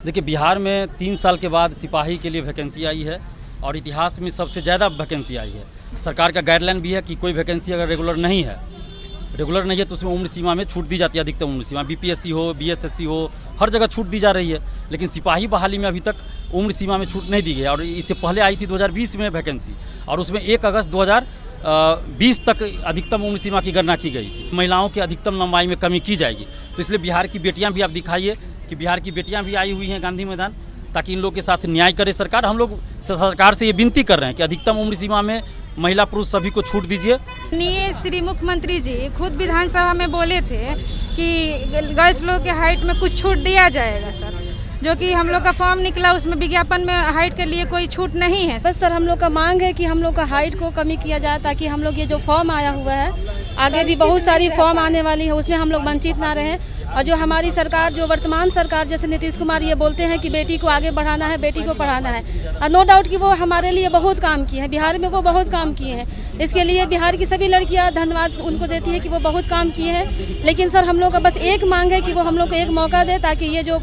देखिए, बिहार में 3 साल के बाद सिपाही के लिए वैकेंसी आई है और इतिहास में सबसे ज़्यादा वैकेंसी आई है। सरकार का गाइडलाइन भी है कि कोई वैकेंसी अगर रेगुलर नहीं है तो उसमें उम्र सीमा में छूट दी जाती है, अधिकतम उम्र सीमा बीपीएससी हो, बीएसएससी हो, हर जगह छूट दी जा रही है। लेकिन सिपाही बहाली में अभी तक उम्र सीमा में छूट नहीं दी गई और इससे पहले आई थी 2020 में वैकेंसी और उसमें 1 अगस्त 2020 तक अधिकतम उम्र सीमा की गणना की गई थी। महिलाओं की अधिकतम लंबाई में कमी की जाएगी, तो इसलिए बिहार की बेटियां भी आप दिखाइए कि बिहार की बेटियां भी आई हुई हैं गांधी मैदान, ताकि इन लोग के साथ न्याय करे सरकार। हम लोग सरकार से ये विनती कर रहे हैं कि अधिकतम उम्र सीमा में महिला पुरुष सभी को छूट दीजिए। माननीय श्री मुख्यमंत्री जी खुद विधानसभा में बोले थे कि गर्ल्स लोग के हाइट में कुछ छूट दिया जाएगा सर, जो कि हम लोग का फॉर्म निकला उसमें विज्ञापन में हाइट के लिए कोई छूट नहीं है। बस सर हम लोग का मांग है कि हम लोग का हाइट को कमी किया जाए, ताकि हम लोग ये जो फॉर्म आया हुआ है, आगे भी बहुत सारी फॉर्म आने वाली है, उसमें हम लोग वंचित ना रहें। और जो हमारी सरकार, जो वर्तमान सरकार जैसे नीतीश कुमार ये बोलते हैं कि बेटी को आगे बढ़ाना है, बेटी को पढ़ाना है, नो डाउट कि वो हमारे लिए बहुत काम किए हैं, बिहार में वो बहुत काम किए हैं। इसके लिए बिहार की सभी लड़कियां धन्यवाद उनको देती है कि वो बहुत काम किए हैं। लेकिन सर हम लोग का बस एक मांग है कि वो हम लोग को एक मौका दे, ताकि ये जो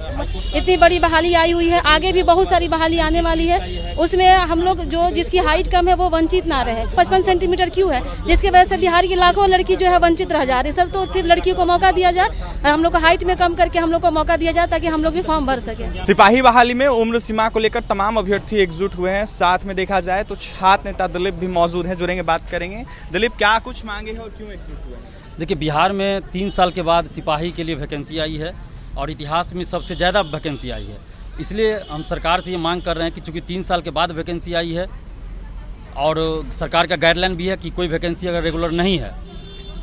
इतनी बड़ी बहाली आई हुई है, आगे भी बहुत सारी बहाली आने वाली है, उसमें हम लोग जो जिसकी हाइट कम है वो वंचित ना रहे। 55 सेंटीमीटर क्यों है, जिसकी वजह से बिहार की लाखों लड़की जो है वंचित रह जा रही है सर। तो फिर लड़कियों को मौका दिया जाए और हम लोग को हाइट में कम करके हम लोग को मौका दिया जाए, ताकि हम लोग भी फॉर्म भर सके। सिपाही बहाली में उम्र सीमा को लेकर तमाम अभ्यर्थी एकजुट हुए हैं। साथ में देखा जाए तो छात्र नेता दिलीप भी मौजूद हैं, जुड़ेंगे, बात करेंगे। दिलीप, क्या कुछ मांगे हैं और क्यों एकजुट हुए हैं? देखिए, बिहार में 3 साल के बाद सिपाही के लिए वैकेंसी आई है और इतिहास में सबसे ज़्यादा वैकेंसी आई है। इसलिए हम सरकार से ये मांग कर रहे हैं कि चूँकि 3 साल के बाद वैकेंसी आई है और सरकार का गाइडलाइन भी है कि कोई वैकेंसी अगर रेगुलर नहीं है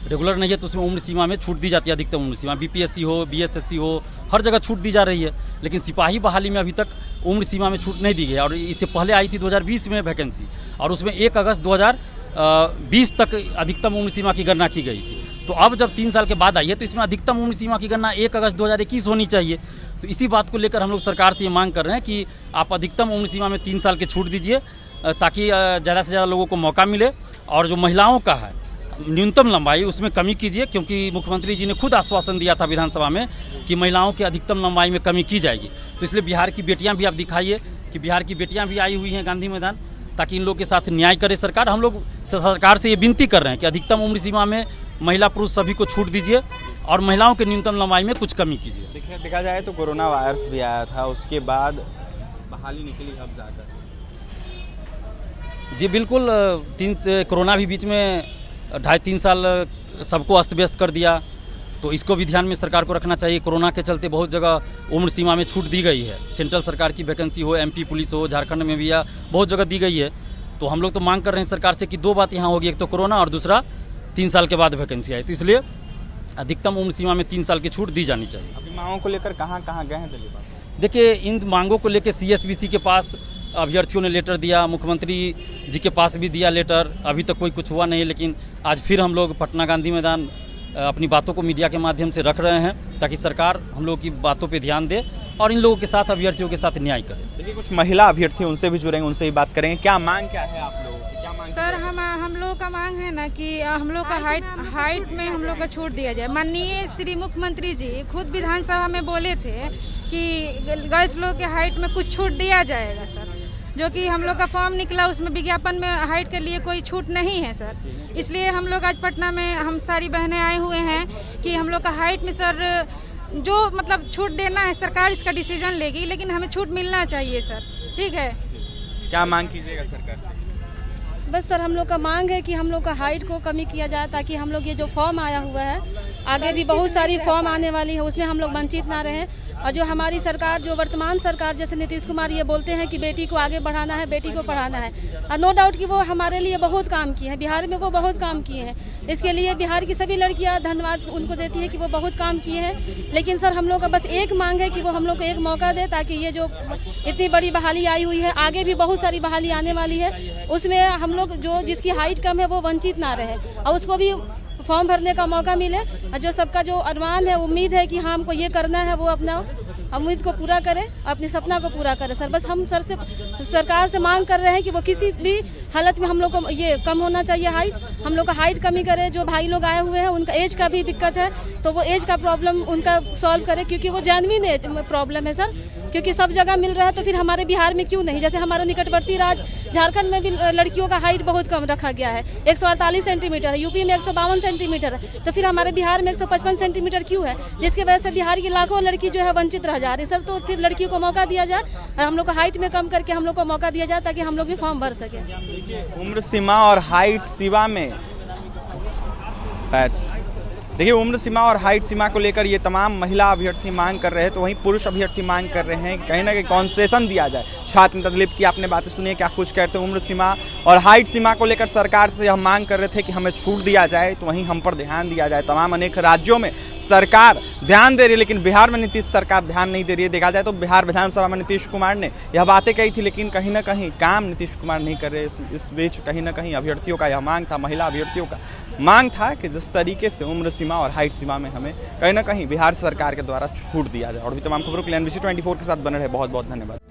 तो उसमें उम्र सीमा में छूट दी जाती है, अधिकतम उम्र सीमा बीपीएससी हो, बीएसएससी हो, हर जगह छूट दी जा रही है। लेकिन सिपाही बहाली में अभी तक उम्र सीमा में छूट नहीं दी गई और इससे पहले आई थी 2020 में वैकेंसी और उसमें 1 अगस्त 2020 तक अधिकतम उम्र सीमा की गणना की गई थी। तो अब जब 3 साल के बाद आई है तो इसमें अधिकतम उम्र सीमा की गणना 1 अगस्त 2021 होनी चाहिए। तो इसी बात को लेकर हम लोग सरकार से ये मांग कर रहे हैं कि आप अधिकतम उम्र सीमा में 3 साल के छूट दीजिए, ताकि ज़्यादा से ज़्यादा लोगों को मौका मिले। और जो महिलाओं का है न्यूनतम लंबाई, उसमें कमी कीजिए, क्योंकि मुख्यमंत्री जी ने खुद आश्वासन दिया था विधानसभा में कि महिलाओं की अधिकतम लंबाई में कमी की जाएगी। तो इसलिए बिहार की बेटियां भी आप दिखाइए कि बिहार की बेटियां भी आई हुई हैं गांधी मैदान, ताकि इन लोग के साथ न्याय करे सरकार। हम लोग सरकार से ये विनती कर रहे हैं कि अधिकतम उम्र सीमा में महिला पुरुष सभी को छूट दीजिए और महिलाओं के न्यूनतम लंबाई में कुछ कमी कीजिए। देखा जाए तो कोरोना वायरस भी आया था, उसके बाद बहाली निकली अब जाकर। जी बिल्कुल, कोरोना भी बीच में 2.5-3 साल सबको अस्त व्यस्त कर दिया, तो इसको भी ध्यान में सरकार को रखना चाहिए। कोरोना के चलते बहुत जगह उम्र सीमा में छूट दी गई है, सेंट्रल सरकार की वैकेंसी हो, एमपी पुलिस हो, झारखंड में भी या बहुत जगह दी गई है। तो हम लोग तो मांग कर रहे हैं सरकार से कि 2 बात यहाँ होगी, एक तो कोरोना और दूसरा 3 साल के बाद वैकेंसी आई, तो इसलिए अधिकतम उम्र सीमा में 3 साल की छूट दी जानी चाहिए। अभी मांगों को लेकर कहाँ गए हैं दिलीप? देखिए, इन मांगों को लेकर CSBC के पास अभ्यर्थियों ने लेटर दिया, मुख्यमंत्री जी के पास भी दिया लेटर, अभी तक कोई कुछ हुआ नहीं। लेकिन आज फिर हम लोग पटना गांधी मैदान अपनी बातों को मीडिया के माध्यम से रख रहे हैं, ताकि सरकार हम लोगों की बातों पे ध्यान दे और इन लोगों के साथ, अभ्यर्थियों के साथ न्याय करे। देखिए, कुछ महिला अभ्यर्थी उनसे भी जुड़ेंगे, उनसे ही बात करेंगे। क्या मांग क्या है आप लोगों की? क्या मांग सर हम लोग का मांग है ना कि हम लोग का हाइट में हम लोग का छूट दिया जाए। माननीय श्री मुख्यमंत्री जी खुद विधानसभा में बोले थे कि गर्ल्स लोग के हाइट में कुछ छूट दिया जाएगा सर, जो कि हम लोग का फॉर्म निकला उसमें विज्ञापन में हाइट के लिए कोई छूट नहीं है सर। इसलिए हम लोग आज पटना में हम सारी बहनें आए हुए हैं कि हम लोग का हाइट में सर जो मतलब छूट देना है, सरकार इसका डिसीजन लेगी, लेकिन हमें छूट मिलना चाहिए सर। ठीक है, क्या मांग कीजिएगा सरकार से? बस सर हम लोग का मांग है कि हम लोग का हाइट को कमी किया जाए, ताकि हम लोग ये जो फॉर्म आया हुआ है, आगे भी बहुत सारी फॉर्म आने वाली है, उसमें हम लोग वंचित ना रहें। और जो हमारी सरकार, जो वर्तमान सरकार जैसे नीतीश कुमार ये बोलते हैं कि बेटी को आगे बढ़ाना है, बेटी को पढ़ाना है, नो डाउट कि वो हमारे लिए बहुत काम किए हैं, बिहार में वो बहुत काम किए हैं। इसके लिए बिहार की सभी लड़कियां धन्यवाद उनको देती है कि वो बहुत काम किए हैं। लेकिन सर हम लोग का बस एक मांग है कि वो हम लोग को एक मौका दे, ताकि ये जो इतनी बड़ी बहाली आई हुई है, आगे भी बहुत सारी बहाली आने वाली है, उसमें हम लोग जो जिसकी हाइट कम है वो वंचित ना रहे और उसको भी फॉर्म भरने का मौका मिले। जो सबका जो अरमान है, उम्मीद है कि हाँ हमको ये करना है, वो अपना उम्मीद को पूरा करे, अपने सपना को पूरा करे सर। बस हम सरकार से मांग कर रहे हैं कि वो किसी भी हालत में हम लोग को ये कम होना चाहिए हाइट, हम लोग का हाइट कमी करे। जो भाई लोग आए हुए हैं उनका एज का भी दिक्कत है, तो वो एज का प्रॉब्लम उनका सॉल्व करे, क्योंकि वो जेन्युइन प्रॉब्लम है सर। क्योंकि सब जगह मिल रहा है तो फिर हमारे बिहार में क्यों नहीं। जैसे हमारा निकटवर्ती राज्य झारखंड में भी लड़कियों का हाइट बहुत कम रखा गया है, 148 सेंटीमीटर है, यूपी में 152 सेंटीमीटर है, तो फिर हमारे बिहार में 155 सेंटीमीटर क्यों है, जिसकी वजह से बिहार की लाखों लड़की जो है वंचित रह जा रही है। सर तो फिर लड़कियों को मौका दिया जाए और हम लोग को हाइट में कम करके हम लोग को मौका दिया जाए ताकि हम लोग भी फॉर्म भर सकें। उम्र सीमा और हाइट सीमा में देखिए, उम्र सीमा और हाइट सीमा को लेकर ये तमाम महिला अभ्यर्थी मांग कर रहे हैं, तो वहीं पुरुष अभ्यर्थी मांग कर रहे हैं कि कहीं ना कहीं कॉन्सेशन दिया जाए। छात्र नेता दिलीप की आपने बातें सुनी, क्या कुछ कहते हैं। उम्र सीमा और हाइट सीमा को लेकर सरकार से हम मांग कर रहे थे कि हमें छूट दिया जाए, तो वहीं हम पर ध्यान दिया जाए। तमाम अनेक राज्यों में सरकार ध्यान दे रही है, लेकिन बिहार में नीतीश सरकार ध्यान नहीं दे रही है। देखा जाए तो बिहार विधानसभा में नीतीश कुमार ने यह बातें कही थी, लेकिन कहीं ना कहीं काम नीतीश कुमार नहीं कर रहे। इस बीच कहीं ना कहीं अभ्यर्थियों का यह मांग था, महिला अभ्यर्थियों का मांग था कि जिस तरीके से उम्र सीमा और हाइट सीमा में हमें कहीं ना कहीं बिहार सरकार के द्वारा छूट दिया जाए। और भी तमाम खबरों के लिए NBC 24 के साथ बने रहे। बहुत बहुत धन्यवाद।